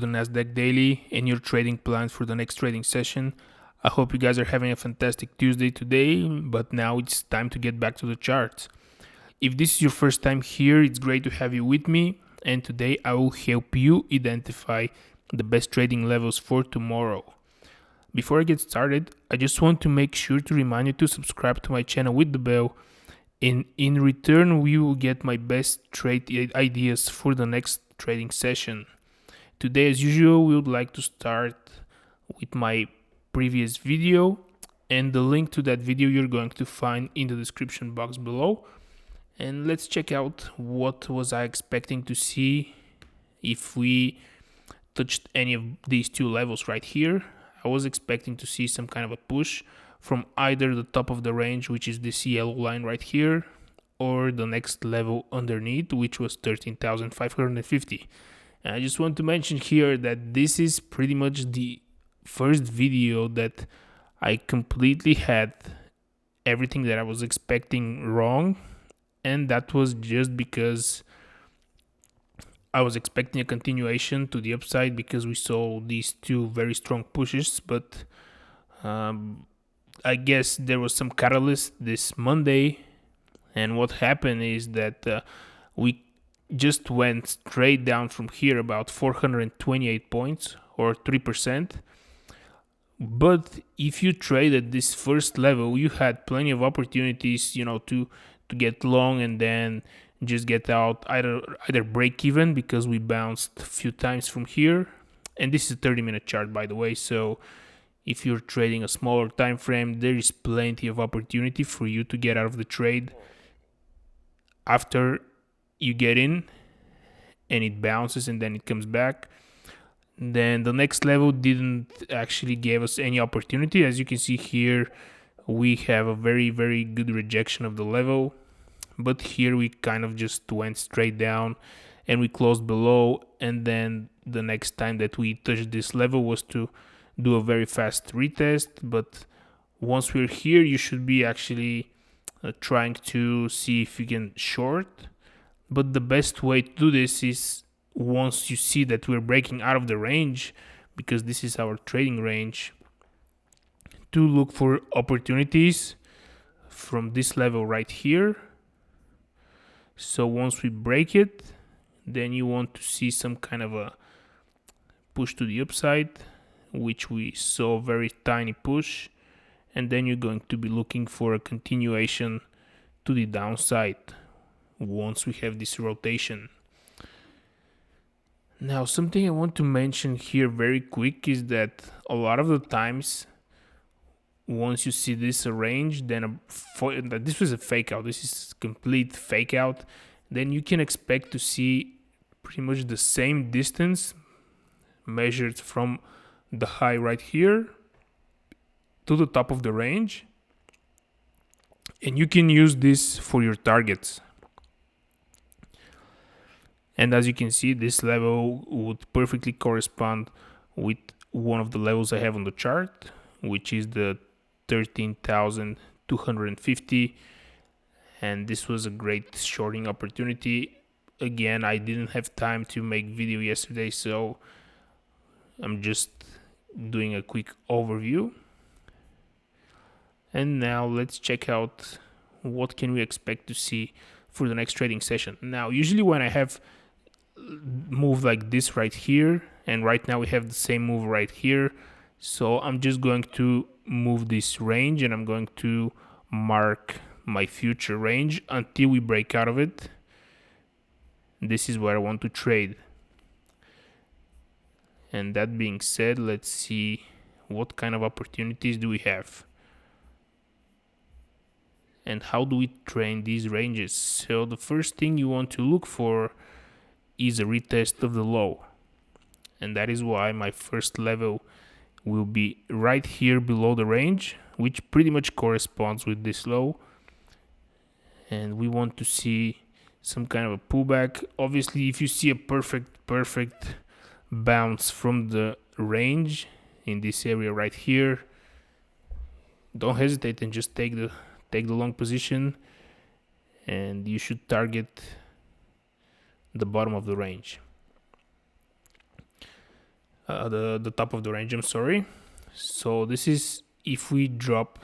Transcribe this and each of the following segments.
the Nasdaq daily and your trading plans for the next trading session. I hope you guys are having a fantastic Tuesday today, but now it's time to get back to the charts. If this is your first time here, it's great to have you with me, and today I will help you identify the best trading levels for tomorrow. Before I get started, I just want to make sure to remind you to subscribe to my channel with the bell, and in return we will get my best trade ideas for the next trading session. Today, as usual, we would like to start with my previous video, and the link to that video you're going to find in the description box below. And let's check out what was I expecting to see if we touched any of these two levels right here. I was expecting to see some kind of a push from either the top of the range, which is this yellow line right here, or the next level underneath, which was 13,550. And I just want to mention here that this is pretty much the first video that I completely had everything that I was expecting wrong, and that was just because I was expecting a continuation to the upside because we saw these two very strong pushes, but I guess there was some catalyst this Monday, and what happened is that we just went straight down from here about 428 points or 3%. But if you traded this first level, you had plenty of opportunities, to get long and then just get out, either break even because we bounced a few times from here. And this is a 30-minute chart, by the way, so if you're trading a smaller time frame, there is plenty of opportunity for you to get out of the trade after you get in and it bounces and then it comes back. Then the next level didn't actually give us any opportunity. As you can see here, we have a very, very good rejection of the level, but here we kind of just went straight down and we closed below, and then the next time that we touched this level was to do a very fast retest. But once we're here, you should be actually trying to see if you can short. But the best way to do this is once you see that we're breaking out of the range, because this is our trading range, to look for opportunities from this level right here. So once we break it, then you want to see some kind of a push to the upside, which we saw a very tiny push, and then you're going to be looking for a continuation to the downside once we have this rotation. Now, something I want to mention here very quick is that a lot of the times, once you see this range, then this was a fake out, this is complete fake out, then you can expect to see pretty much the same distance measured from the high right here to the top of the range, and you can use this for your targets. And as you can see, this level would perfectly correspond with one of the levels I have on the chart, which is the 13,250. And this was a great shorting opportunity. Again, I didn't have time to make video yesterday, so I'm just doing a quick overview. And now let's check out what can we expect to see for the next trading session. Now, usually when I have move like this right here, and right now we have the same move right here, so I'm just going to move this range and I'm going to mark my future range until we break out of it. This is where I want to trade. And that being said, let's see what kind of opportunities do we have and how do we train these ranges. So the first thing you want to look for is a retest of the low, and that is why my first level will be right here below the range, which pretty much corresponds with this low, and we want to see some kind of a pullback. Obviously, if you see a perfect bounce from the range in this area right here, don't hesitate and just take the long position, and you should target the bottom of the range. the top of the range, I'm sorry. So this is if we drop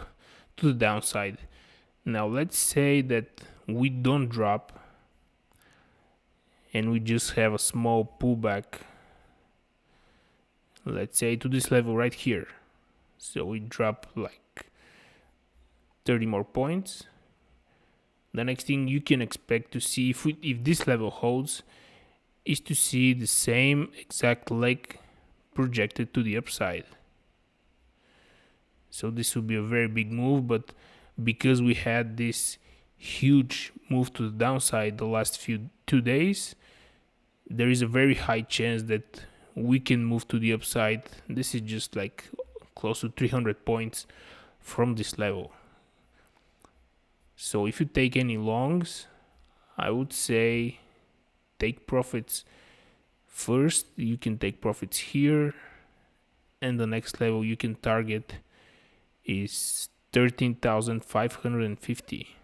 to the downside. Now let's say that we don't drop and we just have a small pullback, let's say to this level right here. So we drop like 30 more points. The next thing you can expect to see if this level holds is to see the same exact leg projected to the upside. So this would be a very big move, but because we had this huge move to the downside the last 2 days, there is a very high chance that we can move to the upside. This is just like close to 300 points from this level. So if you take any longs, I would say take profits first. You can take profits here, and the next level you can target is 13,550.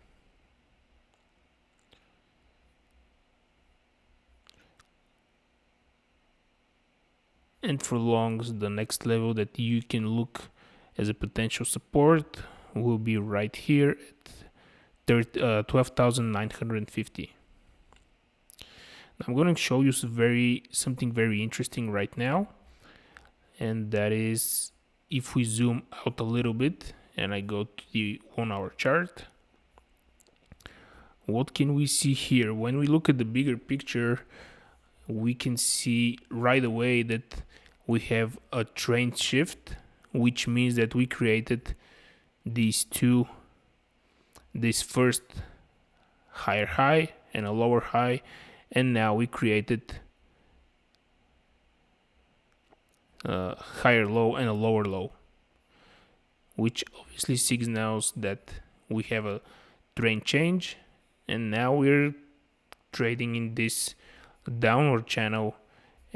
And for longs, the next level that you can look as a potential support will be right here at 12,950. I'm going to show you something very interesting right now, and that is if we zoom out a little bit and I go to the 1 hour chart, what can we see here? When we look at the bigger picture, we can see right away that we have a trend shift, which means that we created this first higher high and a lower high, and now we created a higher low and a lower low, which obviously signals that we have a trend change, and now we're trading in this downward channel,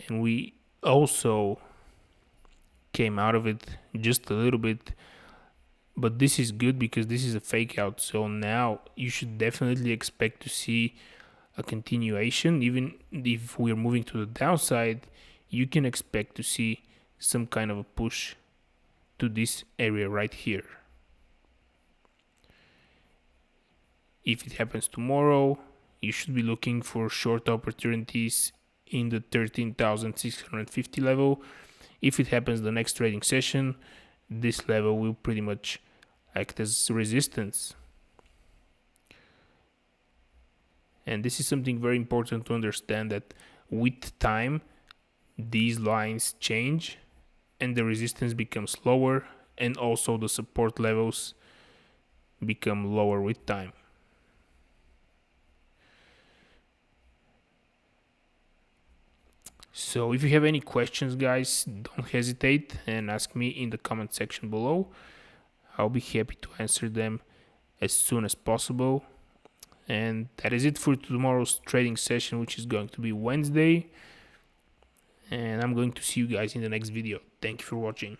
and we also came out of it just a little bit, but this is good because this is a fake out. So now you should definitely expect to see a continuation. Even if we're moving to the downside, you can expect to see some kind of a push to this area right here. If it happens tomorrow, you should be looking for short opportunities in the 13,650 level. If it happens the next trading session, this level will pretty much act as resistance. And this is something very important to understand, that with time these lines change and the resistance becomes lower, and also the support levels become lower with time. So if you have any questions, guys, don't hesitate and ask me in the comment section below. I'll be happy to answer them as soon as possible. And that is it for tomorrow's trading session, which is going to be Wednesday. And I'm going to see you guys in the next video. Thank you for watching.